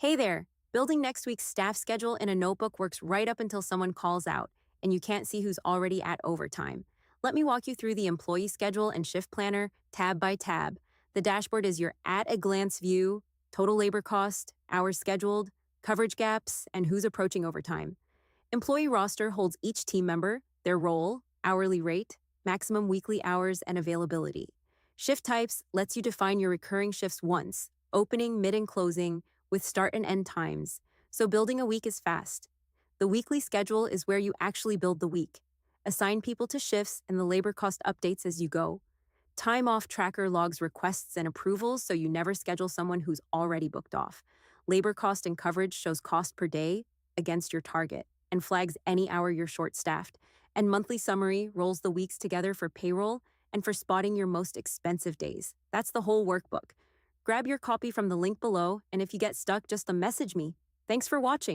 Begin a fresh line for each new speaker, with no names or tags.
Hey there! Building next week's staff schedule in a notebook works right up until someone calls out, and you can't see who's already at overtime. Let me walk you through the employee schedule and shift planner tab by tab. The dashboard is your at-a-glance view, total labor cost, hours scheduled, coverage gaps, and who's approaching overtime. Employee roster holds each team member, their role, hourly rate, maximum weekly hours, and availability. Shift types lets you define your recurring shifts once, opening, mid, and closing, with start and end times, so building a week is fast. The weekly schedule is where you actually build the week. Assign people to shifts and the labor cost updates as you go. Time off tracker logs requests and approvals so you never schedule someone who's already booked off. Labor cost and coverage shows cost per day against your target and flags any hour you're short-staffed. And monthly summary rolls the weeks together for payroll and for spotting your most expensive days. That's the whole workbook. Grab your copy from the link below, and if you get stuck, just message me. Thanks for watching.